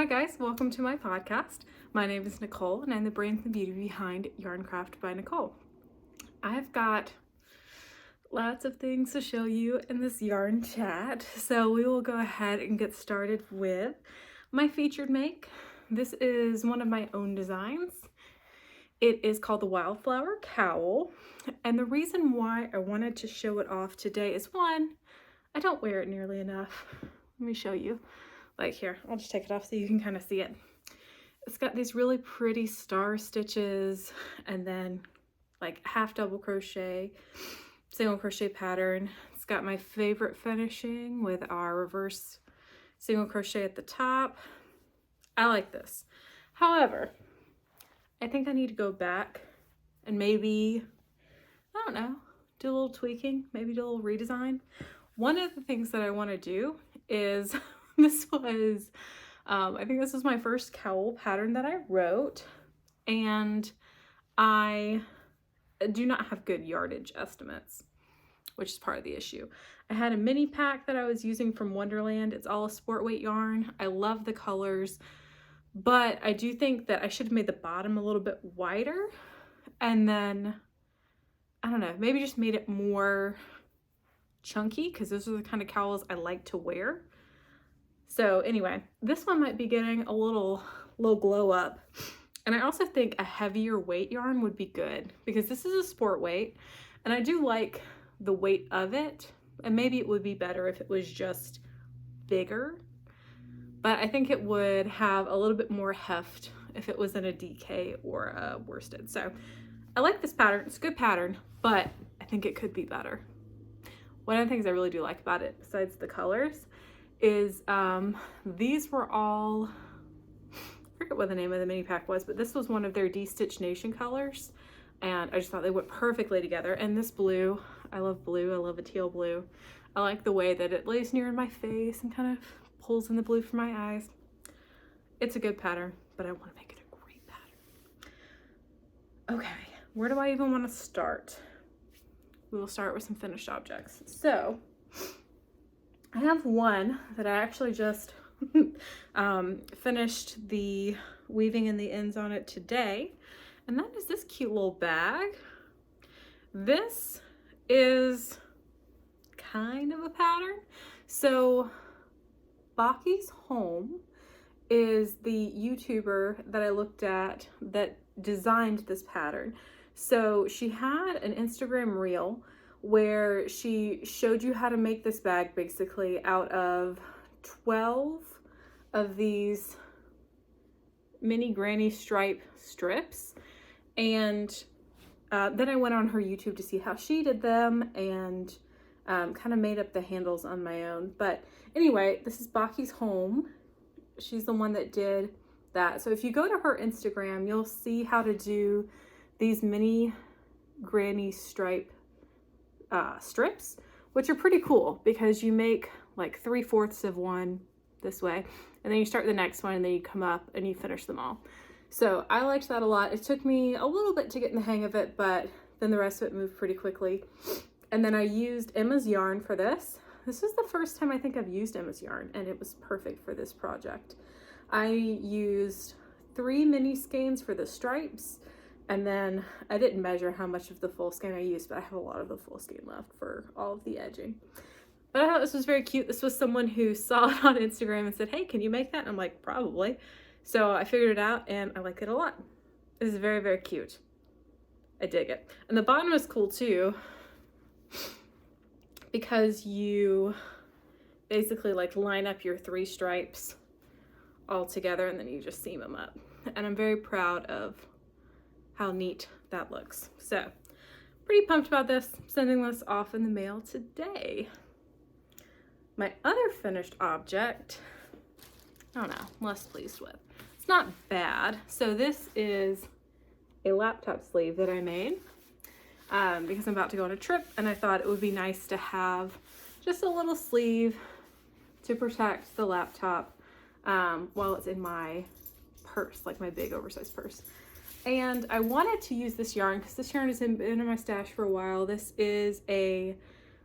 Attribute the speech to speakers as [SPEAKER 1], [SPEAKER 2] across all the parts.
[SPEAKER 1] Hi guys, welcome to my podcast. My name is Nicole and I'm the brains and beauty behind Yarn Craft by Nicole. I've got lots of things to show you in this yarn chat, so we will go ahead and get started with my featured make. This is one of my own designs. It is called the Wildflower Cowl, and the reason why I wanted to show it off today is one, I don't wear it nearly enough. Let me show you. Like here, I'll just take it off so you can kind of see it. It's got these really pretty star stitches and then like half double crochet, single crochet pattern. It's got my favorite finishing with our reverse single crochet at the top. I like this. However, I think I need to go back and maybe, I don't know, do a little tweaking, maybe do a little redesign. One of the things that I want to do is this was, I think this was my first cowl pattern that I wrote, and I do not have good yardage estimates, which is part of the issue. I had a mini pack that I was using from Wonderland. It's all a sport weight yarn. I love the colors, but I do think that I should have made the bottom a little bit wider, and then, I don't know, maybe just made it more chunky, because those are the kind of cowls I like to wear. So anyway, this one might be getting a little low glow up. And I also think a heavier weight yarn would be good because this is a sport weight and I do like the weight of it. And maybe it would be better if it was just bigger, but I think it would have a little bit more heft if it was in a DK or a worsted. So I like this pattern. It's a good pattern, but I think it could be better. One of the things I really do like about it, besides the colors, is these were all, I forget what the name of the mini pack was, but this was one of their D-Stitch Nation colors, and I just thought they went perfectly together. And this blue, I love blue, I love a teal blue. I like the way that it lays near my face and kind of pulls in the blue for my eyes. It's a good pattern, but I want to make it a great pattern. Okay, where do I even want to start? We will start with some finished objects. So I have one that I actually just finished the weaving in the ends on it today, and that is this cute little bag. This is kind of a pattern. So BokkysHome is the YouTuber that I looked at that designed this pattern. So she had an Instagram reel where she showed you how to make this bag basically out of 12 of these mini granny stripe strips. And then I went on her YouTube to see how she did them and kind of made up the handles on my own. But anyway, this is BokkysHome. She's the one that did that. So if you go to her Instagram, you'll see how to do these mini granny stripe strips, which are pretty cool because you make like 3/4 of one this way and then you start the next one and then you come up and you finish them all. So I liked that a lot. It took me a little bit to get in the hang of it, but then the rest of it moved pretty quickly. And then I used Emma's yarn for this. This is the first time I think I've used Emma's yarn, and it was perfect for this project. I used 3 mini skeins for the stripes, and then I didn't measure how much of the full skein I used, but I have a lot of the full skein left for all of the edging. But I thought this was very cute. This was someone who saw it on Instagram and said, hey, can you make that? And I'm like, probably. So I figured it out and I like it a lot. This is very, very cute. I dig it. And the bottom is cool too, because you basically like line up your 3 stripes all together and then you just seam them up. And I'm very proud of how neat that looks. So pretty pumped about this. Sending this off in the mail today. My other finished object, I don't know, I'm less pleased with. It's not bad. So this is a laptop sleeve that I made because I'm about to go on a trip, and I thought it would be nice to have just a little sleeve to protect the laptop while it's in my purse, like my big oversized purse. And I wanted to use this yarn because this yarn has been in my stash for a while. This is a,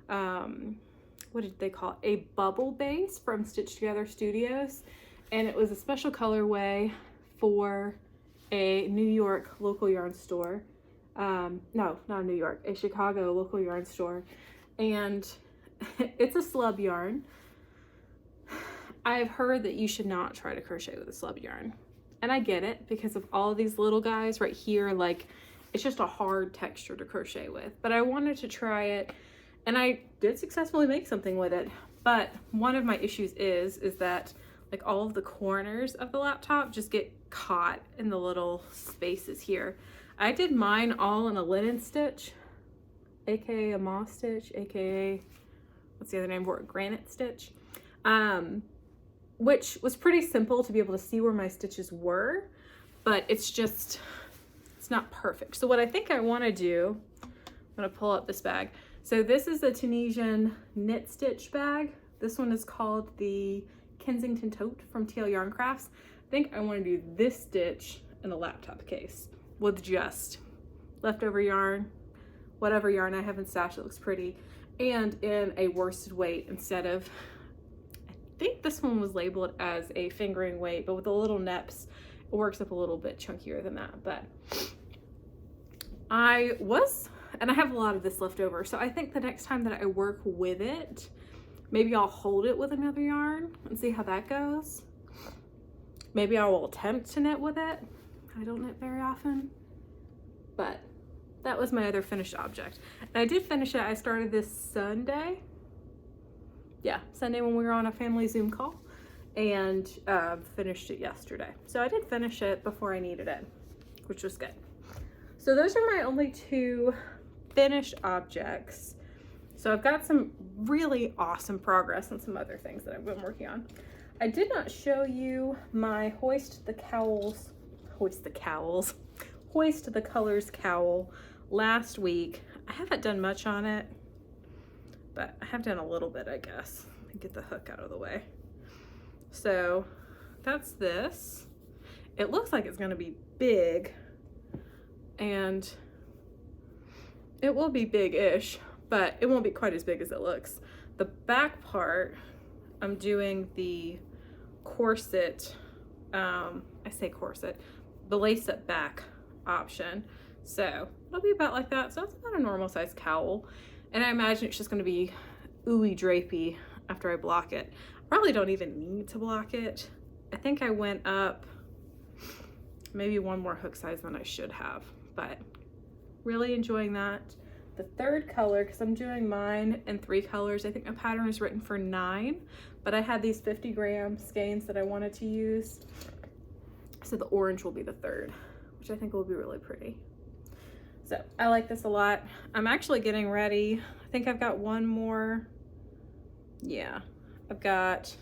[SPEAKER 1] what did they call it? A bubble base from Stitch Together Studios. and it was a special colorway for a New York local yarn store. No, not New York, a Chicago local yarn store. And it's a slub yarn. I've heard that you should not try to crochet with a slub yarn. And I get it because of all of these little guys right here. Like, it's just a hard texture to crochet with. But I wanted to try it, and I did successfully make something with it. But one of my issues is that like all of the corners of the laptop just get caught in the little spaces here. I did mine all in a linen stitch, aka a moss stitch, aka what's the other name for it, granite stitch, which was pretty simple to be able to see where my stitches were, but it's not perfect. So what I think I want to do, I'm going to pull up this bag. So this is a Tunisian knit stitch bag. This one is called the Kensington Tote from TL Yarn Crafts. I think I want to do this stitch in a laptop case with just leftover yarn, whatever yarn I have in stash that looks pretty, and in a worsted weight instead of, I think this one was labeled as a fingering weight, but with the little neps, it works up a little bit chunkier than that. But and I have a lot of this left over, so I think the next time that I work with it, maybe I'll hold it with another yarn and see how that goes. Maybe I will attempt to knit with it. I don't knit very often, but that was my other finished object. And I did finish it. I started this Sunday. Yeah, Sunday when we were on a family Zoom call, and finished it yesterday. So I did finish it before I needed it, which was good. So those are my only two finished objects. So I've got some really awesome progress on some other things that I've been working on. I did not show you my Hoist the Colors Cowl last week. I haven't done much on it, but I have done a little bit, I guess. Let me get the hook out of the way. So that's this. It looks like it's gonna be big, and it will be big-ish, but it won't be quite as big as it looks. The back part, I'm doing the corset, I say corset, the lace-up back option. So it'll be about like that. So it's about a normal size cowl. And I imagine it's just gonna be ooey drapey after I block it. I probably don't even need to block it. I think I went up maybe one more hook size than I should have, but really enjoying that. The third color, because I'm doing mine in 3 colors, I think my pattern is written for 9, but I had these 50-gram skeins that I wanted to use. So the orange will be the third, which I think will be really pretty. So I like this a lot. I'm actually getting ready. I think I've got one more. Yeah, I've got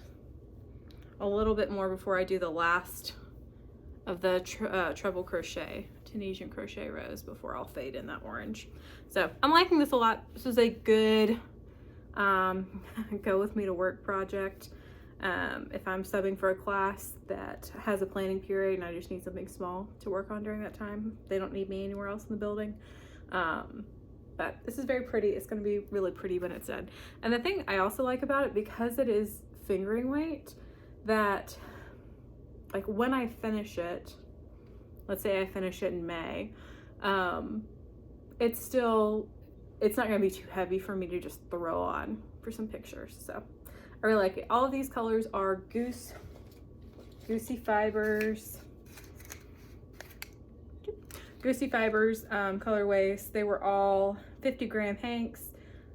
[SPEAKER 1] a little bit more before I do the last of the treble crochet, Tunisian crochet rows, before I'll fade in that orange. So I'm liking this a lot. This is a good go with me to work project. If I'm subbing for a class that has a planning period and I just need something small to work on during that time, they don't need me anywhere else in the building. But this is very pretty. It's going to be really pretty when it's done. And the thing I also like about it, because it is fingering weight, that like when I finish it, let's say I finish it in May, it's not going to be too heavy for me to just throw on for some pictures. So I really like it. All of these colors are Goosey Fibers colorways. They were all 50-gram hanks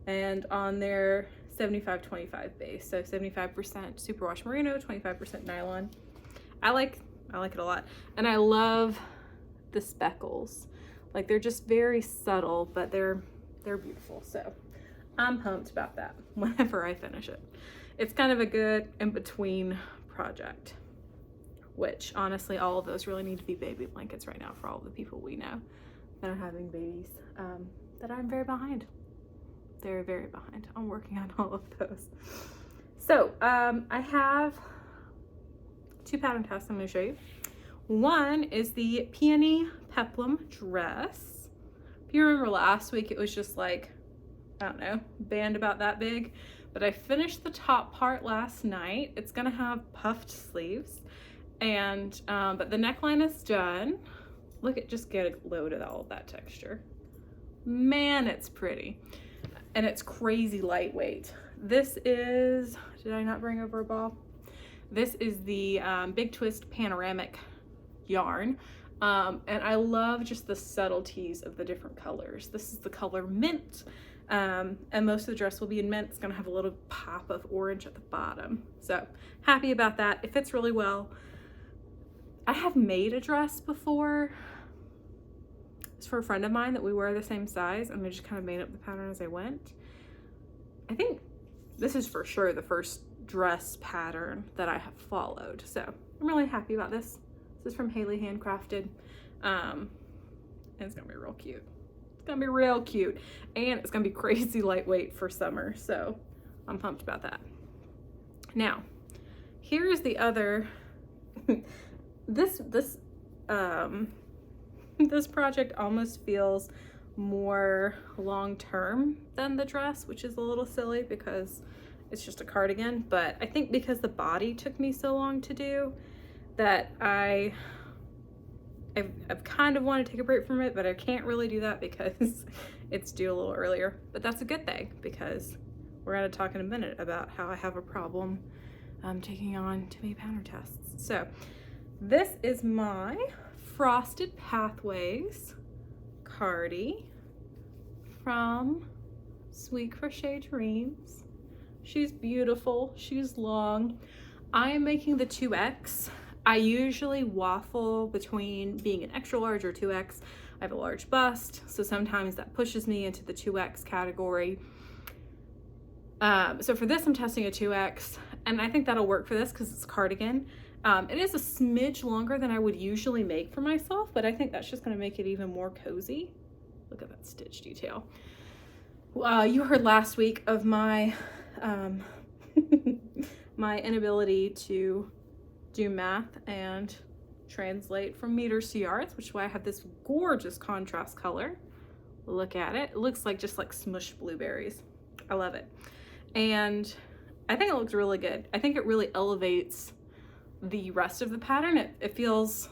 [SPEAKER 1] and on their 75-25 base. So 75% superwash merino, 25% nylon. I like it a lot. And I love the speckles. Like, they're just very subtle, but they're beautiful. So I'm pumped about that whenever I finish it. It's kind of a good in-between project, which honestly, all of those really need to be baby blankets right now for all the people we know that are having babies, that I'm very behind. They're very behind on working on all of those. So I have 2 pattern tasks I'm going to show you. One is the Peony Peplum Dress. If you remember last week, it was just like, I don't know, band about that big. but I finished the top part last night. It's gonna have puffed sleeves, and but the neckline is done. Look at, just get a load of all of that texture. Man, it's pretty. And it's crazy lightweight. This is, did I not bring over a ball? This is the Big Twist Panoramic yarn. And I love just the subtleties of the different colors. This is the color Mint. And most of the dress will be in mint. It's gonna have a little pop of orange at the bottom. So happy about that. It fits really well. I have made a dress before. It's for a friend of mine that we wear the same size, and I just kind of made up the pattern as I went. I think this is for sure the first dress pattern that I have followed. So I'm really happy about this. This is from Haley Handcrafted. And it's gonna be real cute. It's gonna be real cute. And it's gonna be crazy lightweight for summer. So I'm pumped about that. Now, here's the other, this project almost feels more long-term than the dress, which is a little silly because it's just a cardigan. But I think because the body took me so long to do that I've kind of wanted to take a break from it, but I can't really do that because it's due a little earlier. But that's a good thing because we're going to talk in a minute about how I have a problem taking on too many pattern tests. So this is my Frosted Pathways Cardi from Sweet Dreams. She's beautiful, she's long. I am making the 2X. I usually waffle between being an extra large or 2X. I have a large bust, so sometimes that pushes me into the 2X category. So for this, I'm testing a 2X, and I think that'll work for this because it's a cardigan. It is a smidge longer than I would usually make for myself, but I think that's just going to make it even more cozy. Look at that stitch detail. You heard last week of my my inability to do math and translate from meters to yards, which is why I have this gorgeous contrast color. Look at it. It looks like just like smushed blueberries. I love it. And I think it looks really good. I think it really elevates the rest of the pattern. It feels,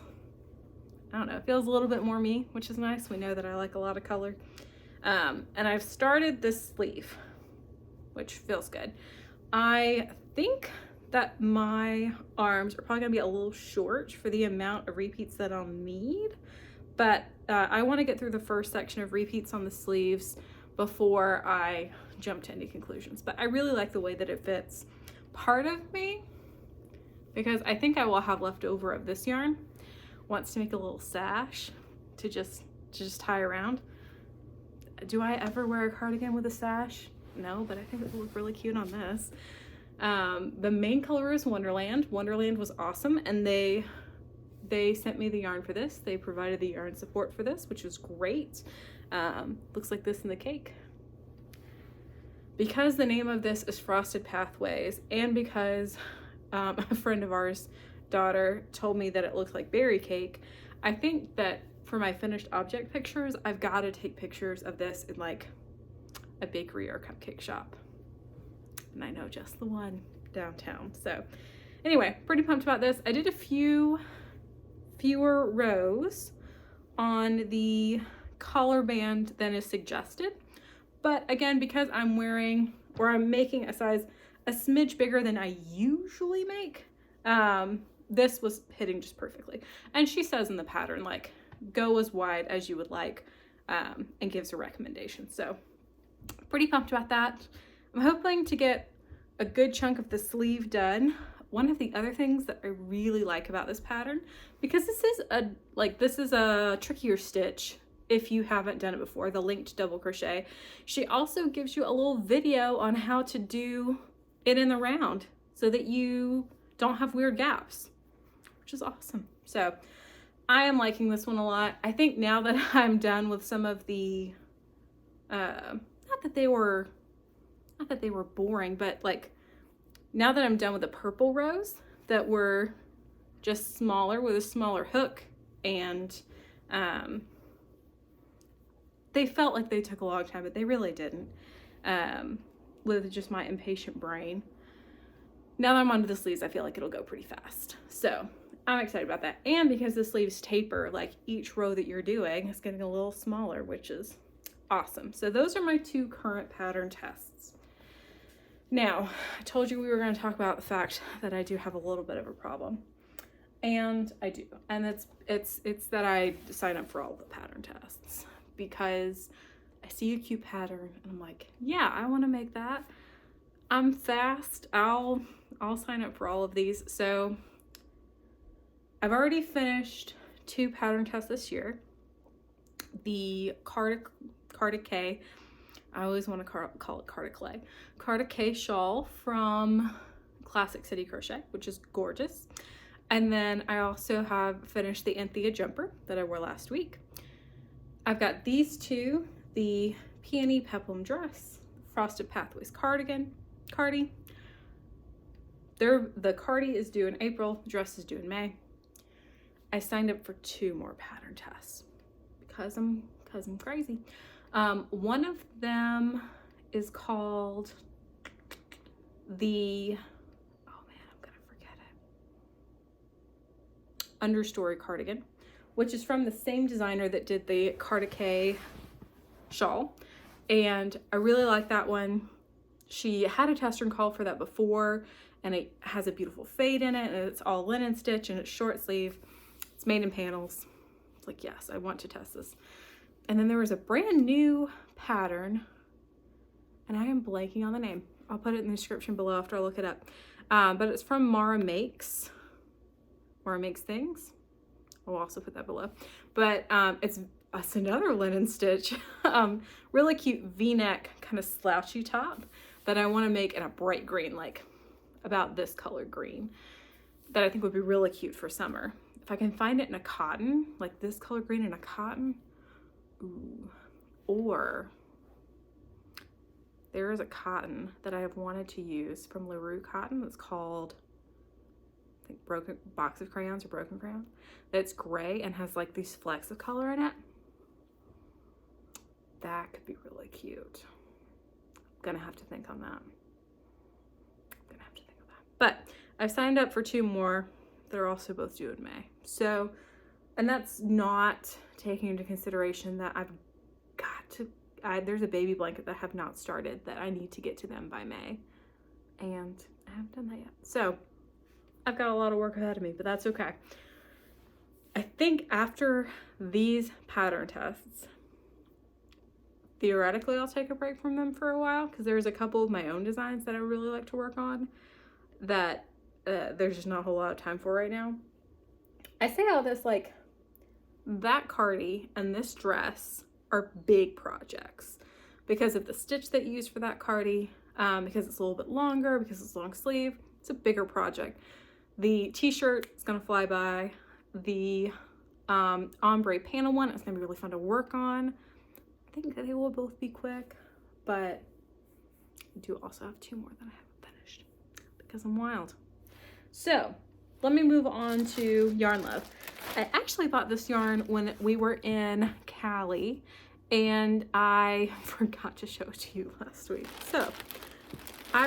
[SPEAKER 1] I don't know, it feels a little bit more me, which is nice. We know that I like a lot of color. And I've started this sleeve, which feels good. I think that my arms are probably gonna be a little short for the amount of repeats that I'll need, but I wanna get through the first section of repeats on the sleeves before I jump to any conclusions. But I really like the way that it fits. Part of me, because I think I will have left over of this yarn, wants to make a little sash to just tie around. Do I ever wear a cardigan with a sash? No, but I think it will look really cute on this. The main color is Wonderland. Wonderland was awesome, and they sent me the yarn for this. They provided the yarn support for this, which was great. Looks like this in the cake. Because the name of this is Frosted Pathways, and because a friend of ours' daughter told me that it looks like berry cake, I think that for my finished object pictures, I've got to take pictures of this in like a bakery or cupcake shop. And I know just the one downtown. So anyway, pretty pumped about this. I did a fewer rows on the collar band than is suggested. But again, because I'm wearing, or I'm making a size a smidge bigger than I usually make, this was hitting just perfectly. And she says in the pattern, like, go as wide as you would like, and gives a recommendation. So pretty pumped about that. I'm hoping to get a good chunk of the sleeve done. One of the other things that I really like about this pattern, because this is a trickier stitch if you haven't done it before, the linked double crochet, she also gives you a little video on how to do it in the round so that you don't have weird gaps, which is awesome. So I am liking this one a lot. I think now that I'm done with some of the, not that they were boring, but like now that I'm done with the purple rows that were just smaller with a smaller hook, and they felt like they took a long time, but they really didn't. with just my impatient brain. Now that I'm onto the sleeves, I feel like it'll go pretty fast. So I'm excited about that. And because the sleeves taper, like each row that you're doing is getting a little smaller, which is awesome. So those are my 2 current pattern tests. Now, I told you we were going to talk about the fact that I do have a little bit of a problem. And I do. And it's that I sign up for all the pattern tests because I see a cute pattern and I'm like, yeah, I want to make that. I'm fast. I'll sign up for all of these. So I've already finished 2 pattern tests this year. The cardigan, I always want to call it cardigan shawl from Classic City Crochet, which is gorgeous. And then I also have finished the Anthea jumper that I wore last week. I've got these 2, the Peony Peplum Dress, Frosted Pathways Cardi. The cardi is due in April, the dress is due in May. I signed up for 2 more pattern tests because I'm crazy. One of them is called the, oh man, I'm gonna forget it. Understory cardigan, which is from the same designer that did the cardigan shawl. And I really like that one. She had a test and call for that before, and it has a beautiful fade in it, and it's all linen stitch, and it's short sleeve. It's made in panels. It's like, yes, I want to test this. And then there was a brand new pattern, and I am blanking on the name. I'll put it in the description below after I look it up. But it's from Maura Makes Things. I'll also put that below. But it's another linen stitch, really cute V-neck kind of slouchy top that I want to make in a bright green, like about this color green, that I think would be really cute for summer. If I can find it in a cotton, like this color green in a cotton, ooh. Or there is a cotton that I have wanted to use from LaRue Cotton that's called, I think, Box of Crayons or Broken Crayons. That's gray and has like these flecks of color in it. That could be really cute. I'm gonna have to think on that. But I've signed up for 2 more. They're also both due in May. So, and that's not taking into consideration that I've got to, there's a baby blanket that I have not started that I need to get to them by May. And I haven't done that yet. So I've got a lot of work ahead of me, but that's okay. I think after these pattern tests, theoretically I'll take a break from them for a while because there's a couple of my own designs that I really like to work on that there's just not a whole lot of time for right now. I say all this like that cardi and this dress are big projects because of the stitch that you use for that cardi, because it's a little bit longer, because it's long sleeve. It's a bigger project. The t-shirt is gonna fly by. The ombre panel one is gonna be really fun to work on. I think they will both be quick, but I do also have 2 more that I haven't finished because I'm wild. So let me move on to Yarn Love. I actually bought this yarn when we were in Cali, and I forgot to show it to you last week. So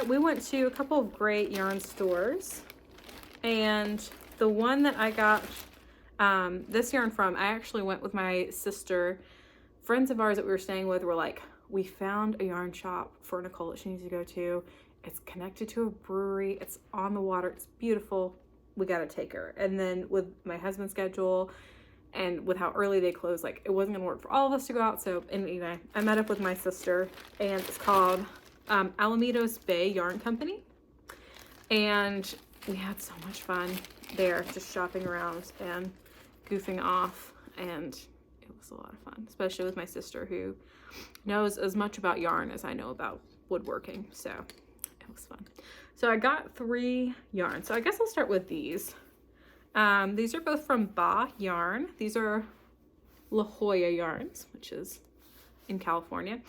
[SPEAKER 1] we went to a couple of great yarn stores, and the one that I got this yarn from, I actually went with my sister. Friends of ours that we were staying with were like, we found a yarn shop for Nicole that she needs to go to. It's connected to a brewery. It's on the water. It's beautiful. We got to take her. And then with my husband's schedule and with how early they close, like it wasn't going to work for all of us to go out. So anyway, I met up with my sister, and it's called Alamitos Bay Yarn Company. And we had so much fun there, just shopping around and goofing off. And it was a lot of fun, especially with my sister who knows as much about yarn as I know about woodworking. So it was fun. So I got 3 yarns. So I guess I'll start with these. These are both from Ba Yarn. These are La Jolla yarns, which is in California.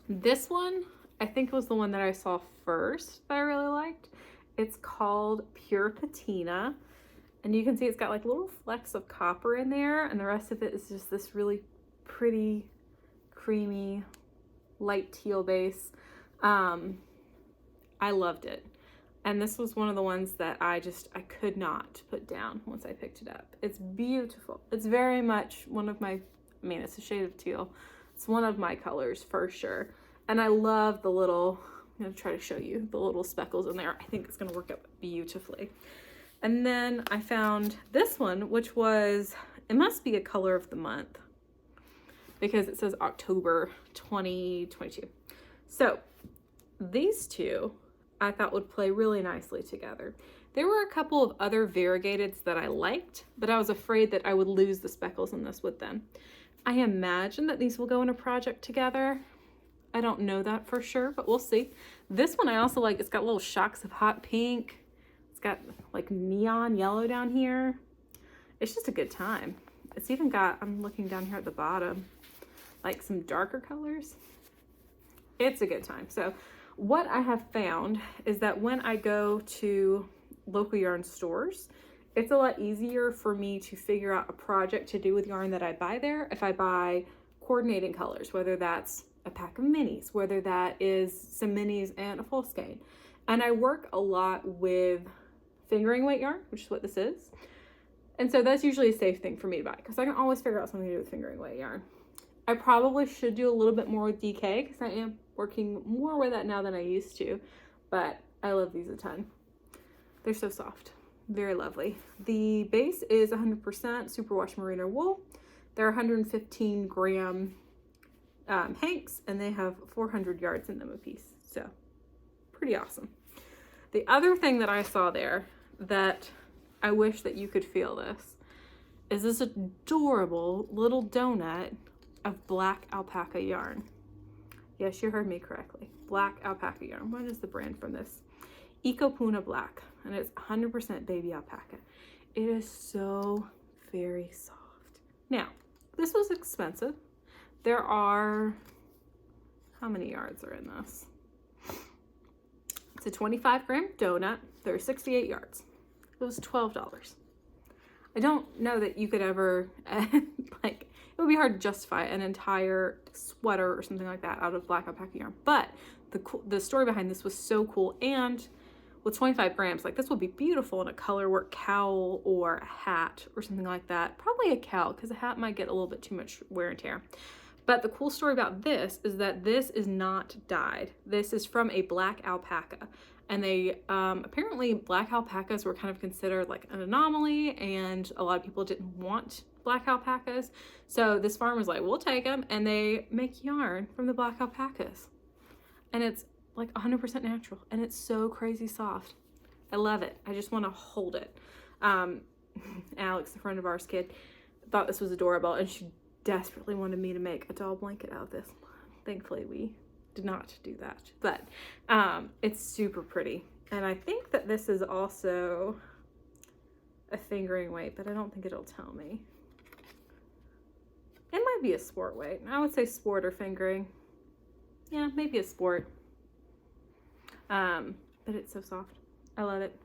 [SPEAKER 1] This one, I think was the one that I saw first that I really liked. It's called Pure Patina. And you can see it's got like little flecks of copper in there, and the rest of it is just this really pretty, creamy light teal base. I loved it. And this was one of the ones that I could not put down once I picked it up. It's beautiful. It's very much one of my, I mean, it's a shade of teal. It's one of my colors for sure. And I love the little, I'm gonna try to show you the little speckles in there. I think it's gonna work out beautifully. And then I found this one, which was, it must be a color of the month because it says October 2022. So these two I thought would play really nicely together. There were a couple of other variegateds that I liked, but I was afraid that I would lose the speckles in this with them. I imagine that these will go in a project together. I don't know that for sure, but we'll see. This one I also like. It's got little shocks of hot pink. It's got like neon yellow down here. It's just a good time. It's even got, I'm looking down here at the bottom, like some darker colors. It's a good time. So what I have found is that when I go to local yarn stores, it's a lot easier for me to figure out a project to do with yarn that I buy there if I buy coordinating colors, whether that's a pack of minis, whether that is some minis and a full skein. And I work a lot with fingering weight yarn, which is what this is. And so that's usually a safe thing for me to buy because I can always figure out something to do with fingering weight yarn. I probably should do a little bit more with DK because I am working more with that now than I used to, but I love these a ton. They're so soft, very lovely. The base is 100% superwash merino wool. They're 115 gram hanks, and they have 400 yards in them a piece, so pretty awesome. The other thing that I saw there that I wish that you could feel this is this adorable little donut of black alpaca yarn. Yes, you heard me correctly. Black alpaca yarn. What is the brand from this? Ecopuna Black, and it's 100% baby alpaca. It is so very soft. Now, this was expensive. There are, how many yards are in this? It's a 25 gram donut. There are 68 yards. It was $12. I don't know that you could ever, like, it would be hard to justify an entire sweater or something like that out of black alpaca yarn. But the story behind this was so cool. And with 25 grams, like this would be beautiful in a color work cowl or a hat or something like that. Probably a cowl because a hat might get a little bit too much wear and tear. But the cool story about this is that this is not dyed. This is from a black alpaca. And they, apparently black alpacas were kind of considered like an anomaly and a lot of people didn't want black alpacas. So this farm was like, we'll take them, and they make yarn from the black alpacas. And it's like 100% natural, and it's so crazy soft. I love it. I just want to hold it. Alex, a friend of ours kid, thought this was adorable, and she desperately wanted me to make a doll blanket out of this. Thankfully, we did not do that, but it's super pretty. And I think that this is also a fingering weight, but I don't think it'll tell me. It might be a sport weight. I would say sport or fingering. Yeah, maybe a sport. But it's so soft. I love it.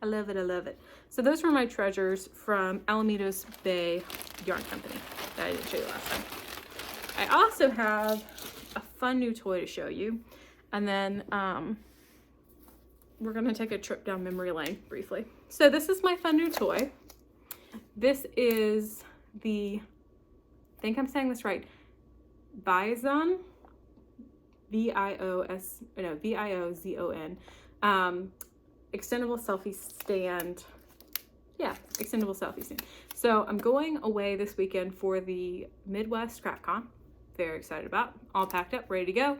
[SPEAKER 1] I love it. I love it. So those were my treasures from Alamitos Bay Yarn Company that I didn't show you last time. I also have a fun new toy to show you. And then we're going to take a trip down memory lane briefly. So this is my fun new toy. This is the, I think I'm saying this right, Viozon, V-I-O-Z-O-N, extendable selfie stand. Yeah, extendable selfie stand. So I'm going away this weekend for the Midwest CraftCon. Very excited about. All packed up, ready to go.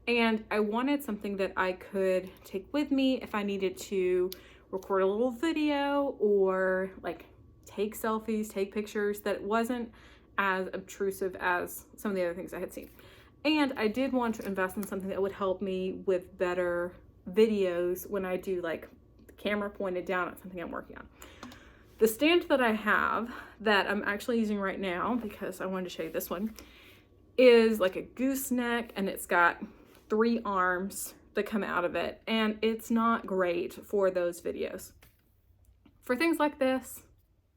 [SPEAKER 1] And I wanted something that I could take with me if I needed to record a little video or like take selfies, take pictures, that wasn't as obtrusive as some of the other things I had seen. And I did want to invest in something that would help me with better videos when I do like the camera pointed down at something I'm working on. The stand that I have that I'm actually using right now, because I wanted to show you this one, is like a gooseneck, and it's got 3 arms that come out of it, and it's not great for those videos. For things like this,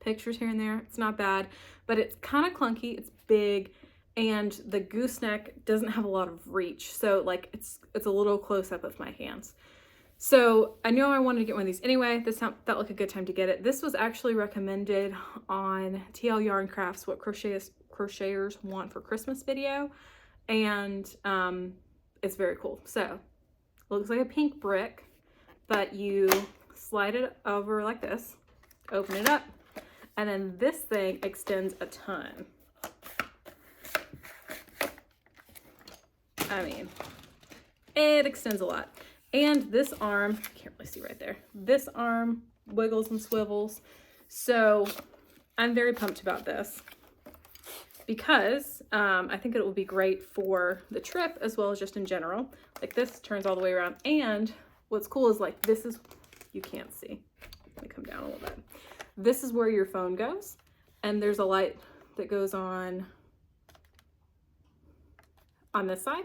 [SPEAKER 1] pictures here and there, it's not bad, but it's kind of clunky, it's big, and the gooseneck doesn't have a lot of reach. So like it's a little close up of my hands. So I know I wanted to get one of these anyway. This felt like a good time to get it. This was actually recommended on TL Yarn Crafts What Crocheters Want for Christmas video. And it's very cool. So it looks like a pink brick, but you slide it over like this, open it up, and then this thing extends a ton. I mean, it extends a lot. And this arm, I can't really see right there, this arm wiggles and swivels. So I'm very pumped about this because I think it will be great for the trip as well as just in general. Like this turns all the way around. And what's cool is like, this is, you can't see. Let me come down a little bit. This is where your phone goes. And there's a light that goes on this side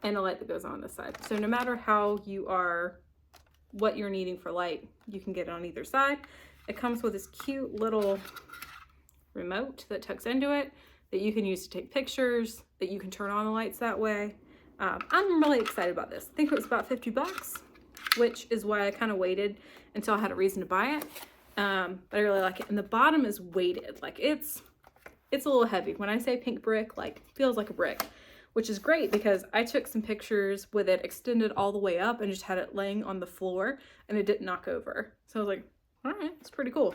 [SPEAKER 1] and a light that goes on this side. So no matter how you are, what you're needing for light, you can get it on either side. It comes with this cute little remote that tucks into it that you can use to take pictures, that you can turn on the lights that way. I'm really excited about this. I think it was about 50 bucks, which is why I kind of waited until I had a reason to buy it. But I really like it. And the bottom is weighted. Like it's a little heavy. When I say pink brick, like feels like a brick, which is great because I took some pictures with it extended all the way up and just had it laying on the floor and it didn't knock over. So I was like, all right, it's pretty cool.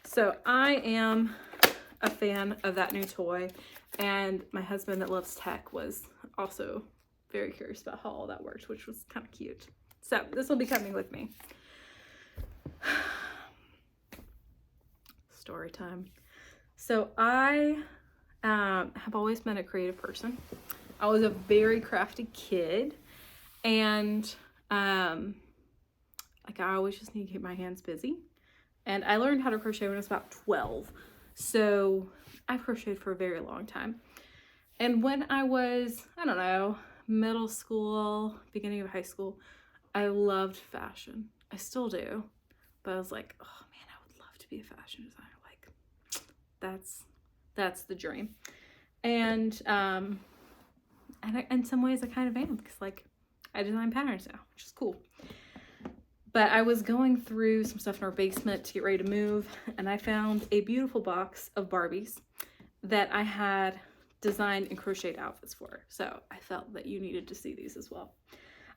[SPEAKER 1] So I am a fan of that new toy, and my husband that loves tech was also very curious about how all that worked, which was kind of cute. So this will be coming with me. Story time. So I have always been a creative person. I was a very crafty kid, and like I always just need to keep my hands busy. And I learned how to crochet when I was about 12. So I've crocheted for a very long time. And when I was, I don't know, middle school, beginning of high school, I loved fashion. I still do. But I was like, oh man, I would love to be a fashion designer. Like, that's the dream. And in some ways I kind of am, because like I design patterns now, which is cool. But I was going through some stuff in our basement to get ready to move, and I found a beautiful box of Barbies that I had designed and crocheted outfits for. So I felt that you needed to see these as well.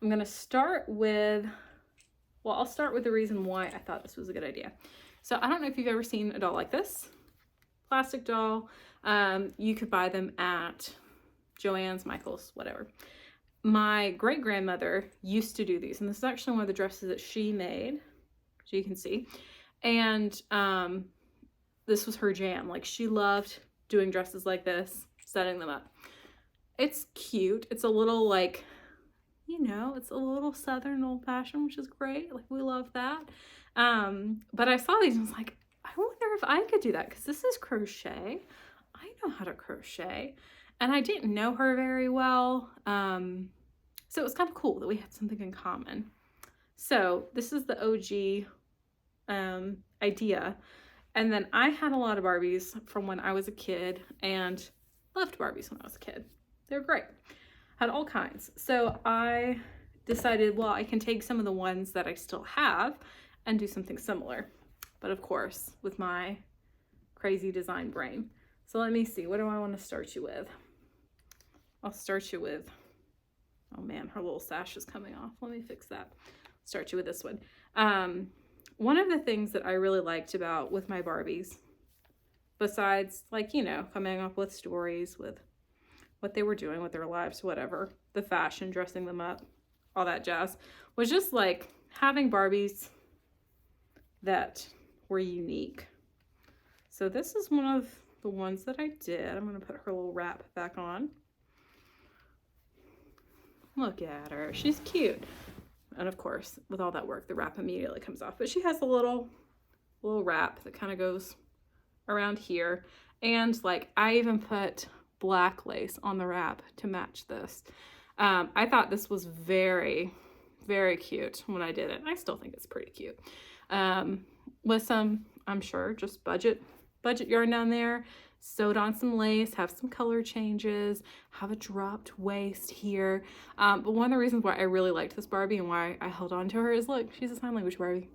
[SPEAKER 1] I'm going to start with, well, I'll start with the reason why I thought this was a good idea. So I don't know if you've ever seen a doll like this, plastic doll. You could buy them at Joann's, Michael's, whatever. My great-grandmother used to do these, and this is actually one of the dresses that she made, so you can see. And this was her jam. Like, she loved doing dresses like this, setting them up. It's cute. It's a little, like, you know, it's a little Southern old-fashioned, which is great. Like, we love that. But I saw these and was like, I wonder if I could do that, because this is crochet. I know how to crochet. And I didn't know her very well. So it was kind of cool that we had something in common. So this is the OG idea. And then I had a lot of Barbies from when I was a kid, and loved Barbies when I was a kid. They're great. Had all kinds. So I decided, well, I can take some of the ones that I still have and do something similar. But of course, with my crazy design brain. So let me see, what do I want to start you with? I'll start you with, oh man, her little sash is coming off. Let me fix that. Start you with this one. One of the things that I really liked about with my Barbies, besides like, you know, coming up with stories with what they were doing with their lives, whatever, the fashion, dressing them up, all that jazz, was just like having Barbies that were unique. So this is one of the ones that I did. I'm going to put her little wrap back on. Look at her. She's cute. And of course, with all that work, the wrap immediately comes off. But she has a little wrap that kind of goes around here. And like, I even put black lace on the wrap to match this. I thought this was very, very cute when I did it. I still think it's pretty cute. With some, I'm sure, just budget yarn down there. sewed on some lace, have some color changes, have a dropped waist here. But one of the reasons why I really liked this Barbie and why I held on to her is, look, she's a sign language Barbie.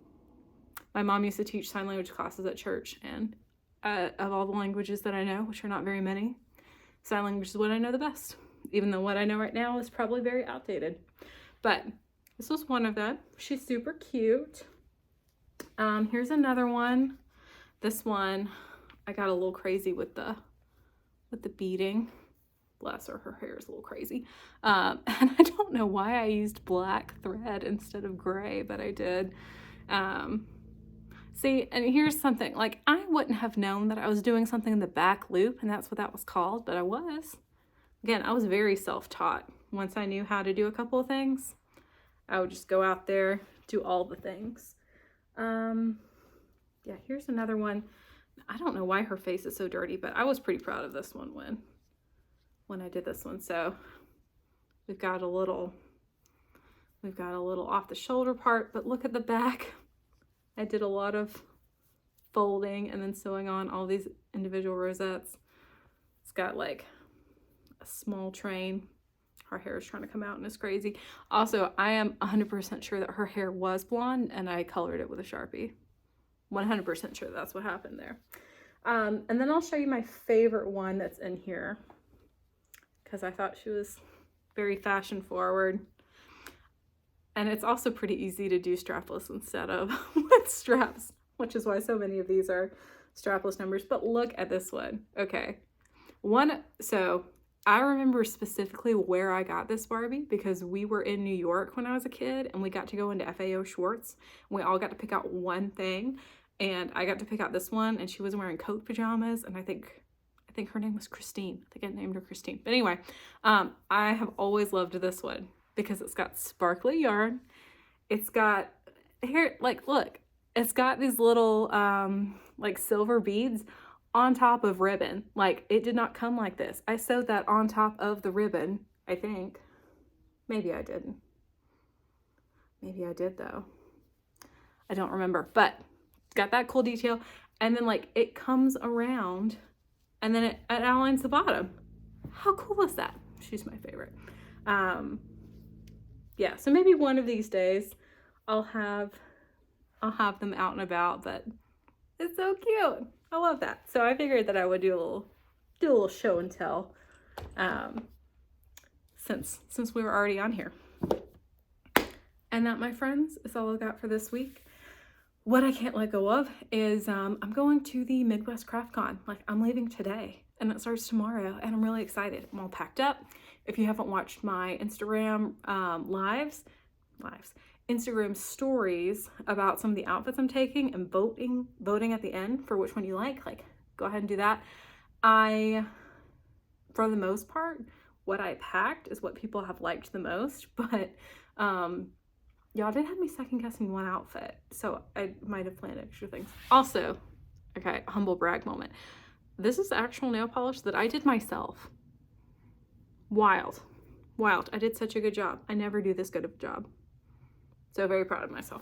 [SPEAKER 1] My mom used to teach sign language classes at church, and of all the languages that I know, which are not very many, sign language is what I know the best, even though what I know right now is probably very outdated. But this was one of them. She's super cute. Here's another one. This one, I got a little crazy with the beading. Bless her, her hair is a little crazy. And I don't know why I used black thread instead of gray, but I did. See, and here's something, like, I wouldn't have known that I was doing something in the back loop, and that's what that was called, but I was. Again, I was very self-taught. Once I knew how to do a couple of things, I would just go out there, do all the things. Yeah, here's another one. I don't know why her face is so dirty, but I was pretty proud of this one when I did this one. So we've got a little off the shoulder part, but look at the back. I did a lot of folding and then sewing on all these individual rosettes. It's got like a small train. Her hair is trying to come out and it's crazy. Also, I am 100% sure that her hair was blonde and I colored it with a Sharpie. 100% sure that's what happened there. And then I'll show you my favorite one that's in here, because I thought she was very fashion forward. And it's also pretty easy to do strapless instead of with straps, which is why so many of these are strapless numbers. But look at this one. Okay. So I remember specifically where I got this Barbie, because we were in New York when I was a kid and we got to go into FAO Schwartz. We all got to pick out one thing, and I got to pick out this one, and she was wearing coat pajamas, and I think her name was Christine. I think I named her Christine. But anyway, I have always loved this one because it's got sparkly yarn. It's got here, like, look, it's got these little like silver beads on top of ribbon. Like, it did not come like this. I sewed that on top of the ribbon, I think. Maybe I didn't. Maybe I did though. I don't remember, but it's got that cool detail. And then like it comes around and then it outlines the bottom. How cool is that? She's my favorite. Yeah, so maybe one of these days I'll have them out and about, but it's so cute. I love that. So I figured that I would do a little show and tell, since we were already on here. And that, my friends, is all I got for this week. What I can't let go of is I'm going to the Midwest Craft Con. Like, I'm leaving today and it starts tomorrow, and I'm really excited. I'm all packed up. If you haven't watched my Instagram Instagram stories about some of the outfits I'm taking and voting at the end for which one you like, go ahead and do that. For the most part, what I packed is what people have liked the most, but y'all did have me second guessing one outfit, so I might have planned extra things. Also, okay, humble brag moment. This is actual nail polish that I did myself. Wild. I did such a good job. I never do this good of a job. So very proud of myself.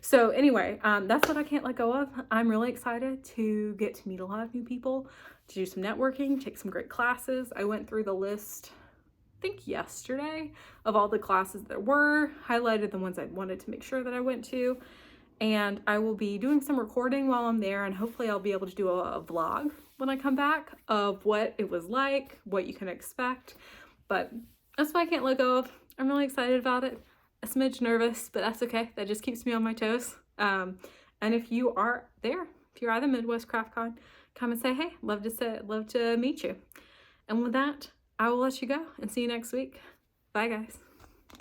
[SPEAKER 1] So anyway, that's what I can't let go of. I'm really excited to get to meet a lot of new people, to do some networking, take some great classes. I went through the list, I think yesterday, of all the classes there were, highlighted the ones I wanted to make sure that I went to, and I will be doing some recording while I'm there, and hopefully I'll be able to do a vlog when I come back of what it was like, what you can expect. But that's what I can't let go of. I'm really excited about it. A smidge nervous, but that's okay. That just keeps me on my toes. And if you are there, if you're at the Midwest Craft Con, come and say hey. Love to meet you. And with that, I will let you go and see you next week. Bye, guys.